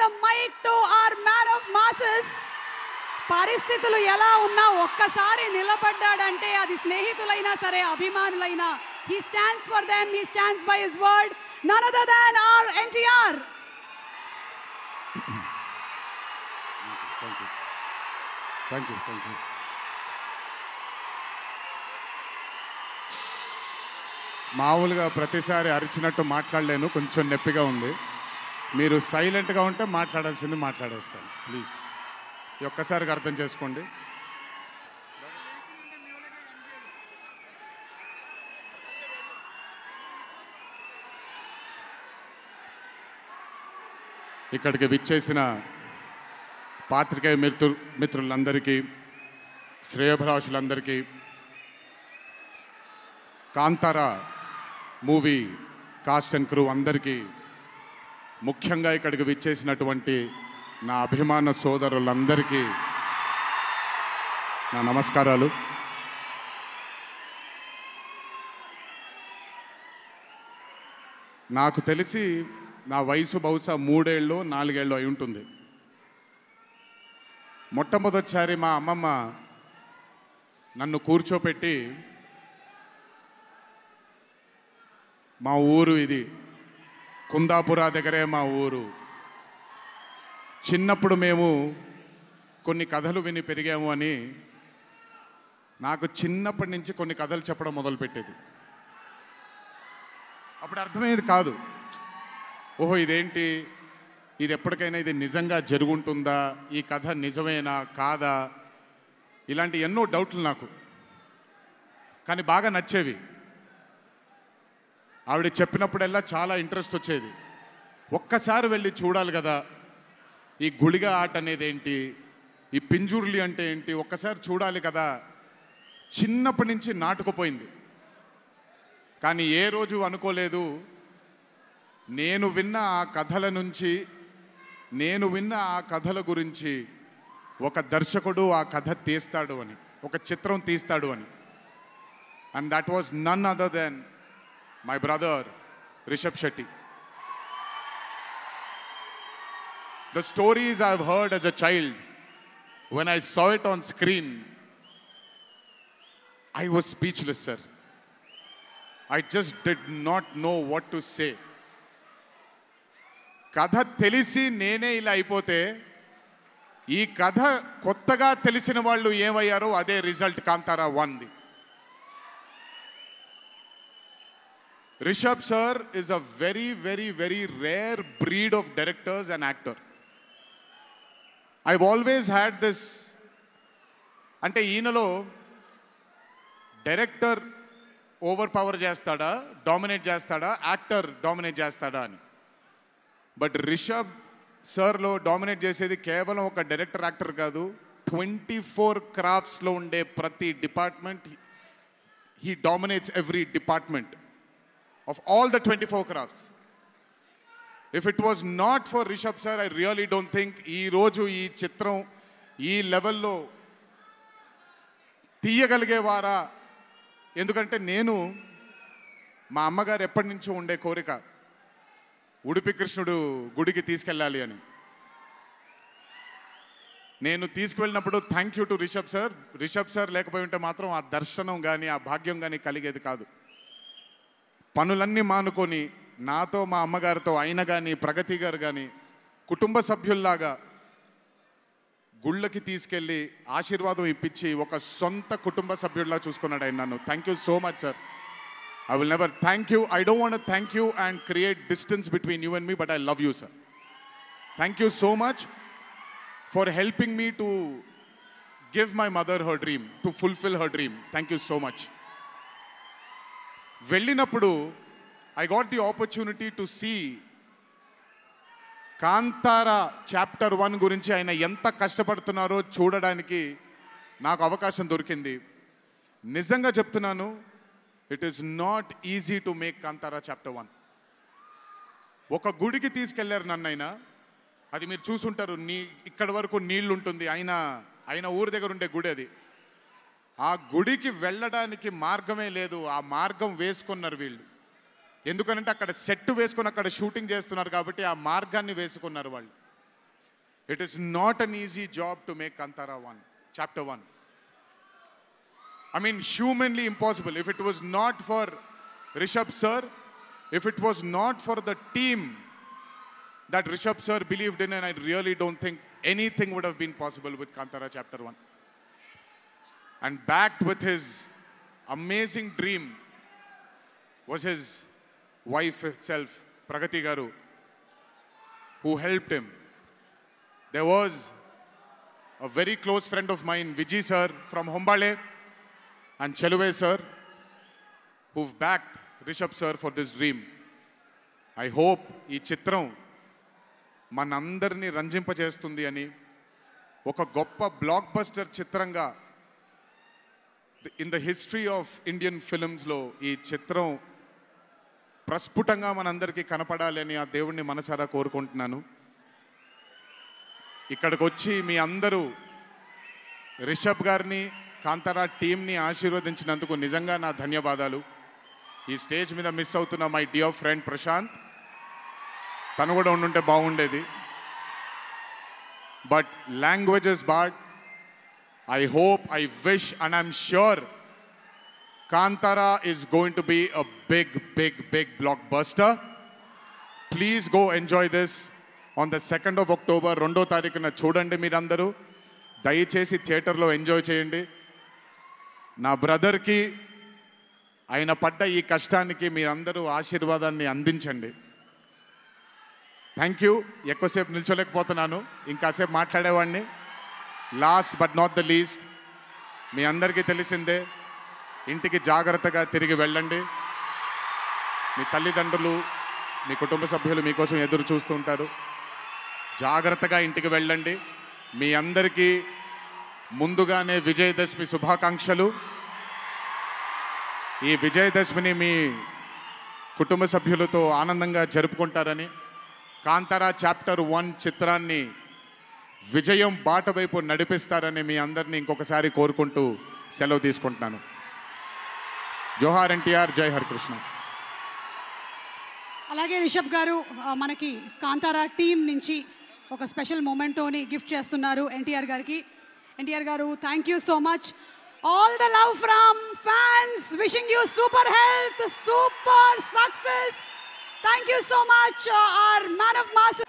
the mic to our man of masses. పరిస్థితులు ఎలా ఉన్నా ఒక్కసారి నిలబడ్డాడంటే అది స్నేహితులైనా సరే అభిమానులైనా he stands for them, he stands by his word, none other than our NTR. Thank you. మామూలుగా ప్రతిసారి అరిచినట్టు మాట్లాడలేను, కొంచెం నొప్పిగా ఉంది. మీరు సైలెంట్గా ఉంటే మాట్లాడాల్సింది మాట్లాడేస్తాను ప్లీజ్. ఒక్కసారికి అర్థం చేసుకోండి. ఇక్కడికి విచ్చేసిన పాత్రికేయ మిత్రులందరికీ, శ్రేయోభిలాషులందరికీ, Kantara movie cast and crew అందరికీ, ముఖ్యంగా ఇక్కడికి విచ్చేసినటువంటి నా అభిమాన సోదరులందరికీ నా నమస్కారాలు. నాకు తెలిసి నా వయసు బహుశా 3 ఏళ్ళు 4 ఏళ్ళు అయి ఉంటుంది. మొట్టమొదటిసారి మా అమ్మమ్మ నన్ను కూర్చోపెట్టి, మా ఊరు ఇది కుందాపుర దగ్గరే మా ఊరు, చిన్నప్పుడు మేము కొన్ని కథలు విని పెరిగాము అని నాకు చిన్నప్పటి నుంచి కొన్ని కథలు చెప్పడం మొదలుపెట్టేది. అప్పుడు అర్థమయ్యేది కాదు, ఓహో ఇదేంటి, ఇది ఎప్పటికైనా ఇది నిజంగా జరుగుంటుందా, ఈ కథ నిజమేనా కాదా, ఇలాంటి ఎన్నో డౌట్లు నాకు. కానీ బాగా నచ్చేవి. ఆవిడ చెప్పినప్పుడల్లా చాలా ఇంట్రెస్ట్ వచ్చేది. ఒక్కసారి వెళ్ళి చూడాలి కదా, ఈ గుళిగ ఆట అనేది ఏంటి, ఈ పింజుర్లి అంటే ఏంటి, ఒక్కసారి చూడాలి కదా. చిన్నప్పటి నుంచి నాటుకుపోయింది. కానీ ఏ రోజు అనుకోలేదు నేను విన్న ఆ కథల నుంచి, నేను విన్న ఆ కథల గురించి ఒక దర్శకుడు ఆ కథ తీస్తాడు అని, ఒక చిత్రం తీస్తాడు అని. And that was none other than my brother Rishabh Shetty. The stories I've heard as a child, when I saw it on screen, I was speechless, sir. I just did not know what to say. కథ తెలిసి నేనే ఇలా అయిపోతే, ఈ కథ కొత్తగా తెలిసిన వాళ్ళు ఏమయ్యారో అదే రిజల్ట్ కాంతారా 1ది. Rishabh sir is a very, very, very rare breed of directors and actor. I've always had this, అంటే ఈయనలో డైరెక్టర్ ఓవర్ పవర్ చేస్తాడా, డామినేట్ చేస్తాడా, యాక్టర్ డామినేట్ చేస్తాడా అని. బట్ రిషబ్ సార్లో డామినేట్ చేసేది కేవలం ఒక డైరెక్టర్ యాక్టర్ కాదు, 24 క్రాఫ్ట్స్లో ఉండే ప్రతి department. He dominates every department of all the 24 crafts. If it was not for Rishabh sir, I really don't think ee roju ee chitram ee level lo తీయగలిగేవారా. ఎందుకంటే నేను మా అమ్మగారు ఎప్పటి నుంచో ఉండే కోరిక ఉడిపి కృష్ణుడు గుడికి తీసుకెళ్ళాలి అని. నేను తీసుకువెళ్ళినప్పుడు thank you to Rishabh sir లేకపోయి ఉంటే మాత్రం ఆ దర్శనం కానీ ఆ భాగ్యం కానీ కలిగేది కాదు. పనులన్నీ మానుకొని నాతో మా అమ్మగారితో ఆయన కానీ ప్రగతి గారు కానీ కుటుంబ సభ్యుల్లాగా గుళ్ళకి తీసుకెళ్ళి ఆశీర్వాదం ఇప్పించి ఒక సొంత కుటుంబ సభ్యుల్లా చూసుకున్నాడు ఆయన నన్ను. Thank you so much sir. I will never thank you, I don't want to thank you and create distance between you and me, but I love you sir. Thank you so much for helping me to give my mother her dream, to fulfil her dream. Thank you so much. వెళ్ళినప్పుడు I got the opportunity to see Kantara chapter 1 గురించి ఆయన ఎంత కష్టపడుతున్నారో చూడడానికి నాకు అవకాశం దొరికింది. నిజంగా చెప్తున్నాను, it is not easy to make Kantara chapter 1. ఒక గుడికి తీసుకెళ్లారు నన్నైనా, అది మీరు చూసుంటారు, ఇక్కడ వరకు నీళ్లు ఉంటుంది, ఆయన ఊరి దగ్గర ఉండే గుడి అది. ఆ గుడికి వెళ్ళడానికి మార్గమే లేదు, ఆ మార్గం వేసుకున్నారు వీళ్ళు. ఎందుకనంటే అక్కడ సెట్ వేసుకొని అక్కడ షూటింగ్ చేస్తున్నారు కాబట్టి ఆ మార్గాన్ని వేసుకున్నారు వాళ్ళు. It is not an easy job to make Kantara 1, chapter 1. I mean, humanly impossible. If it was not for Rishabh sir, if it was not for the team that Rishabh sir believed in, and I really don't think anything would have been possible with Kantara chapter 1. And backed with his amazing dream was his wife itself, Pragati Garu, who helped him. There was a very close friend of mine, Vijay sir from Hombale, and Cheluve sir, who've backed Rishabh sir for this dream. I hope ఈ చిత్రం మనందరినీ రంజింపజేస్తుంది అని, ఒక గొప్ప blockbuster చిత్రంగా in the history of Indian ఫిల్మ్స్లో ఈ చిత్రం ప్రస్ఫుటంగా మనందరికీ కనపడాలి అని ఆ దేవుణ్ణి మనసారా కోరుకుంటున్నాను. ఇక్కడికి వచ్చి మీ అందరూ రిషబ్ గారిని, కాంతారా టీంని ఆశీర్వదించినందుకు నిజంగా నా ధన్యవాదాలు. ఈ స్టేజ్ మీద మిస్ అవుతున్న మై డియర్ ఫ్రెండ్ ప్రశాంత్, తను కూడా ఉండుంటే బాగుండేది. But language is bad. I hope, I wish, and I'm sure Kantara is going to be a big, big, big blockbuster. Please go enjoy this on the 2nd of October. 2వ తారీఖున చూడండి మీరందరూ. దయచేసి థియేటర్లో ఎంజాయ్ చేయండి. నా బ్రదర్కి ఆయన పడ్డ ఈ కష్టానికి మీరందరూ ఆశీర్వాదాన్ని అందించండి. Thank you. ఎక్కువసేపు నిల్చోలేకపోతున్నాను, ఇంకాసేపు మాట్లాడేవాడిని. Last but not the least, మీ అందరికీ తెలిసిందే, ఇంటికి జాగ్రత్తగా తిరిగి వెళ్ళండి. మీ తల్లిదండ్రులు, మీ కుటుంబ సభ్యులు మీకోసం ఎదురు చూస్తూ ఉంటారు. జాగ్రత్తగా ఇంటికి వెళ్ళండి. మీ అందరికీ ముందుగానే విజయదశమి శుభాకాంక్షలు. ఈ విజయదశమిని మీ కుటుంబ సభ్యులతో ఆనందంగా జరుపుకుంటారని, కాంతారా చాప్టర్ 1 చిత్రాన్ని విజయం బాట వైపు నడిపిస్తారని మీ అందరినీ ఇంకొకసారి కోరుకుంటూ సెలవు తీసుకుంటున్నాను. జోహార్ ఎన్టీఆర్, జై హరికృష్ణ. అలాగే రిషబ్ గారు మనకి కాంతారా టీం నుంచి ఒక స్పెషల్ మొమెంటోని గిఫ్ట్ చేస్తున్నారు ఎన్టీఆర్ గారికి. ఎన్టీఆర్ గారు, thank you so much. All the love from fans, wishing you super health, super success. Thank you so much, hour man of mass.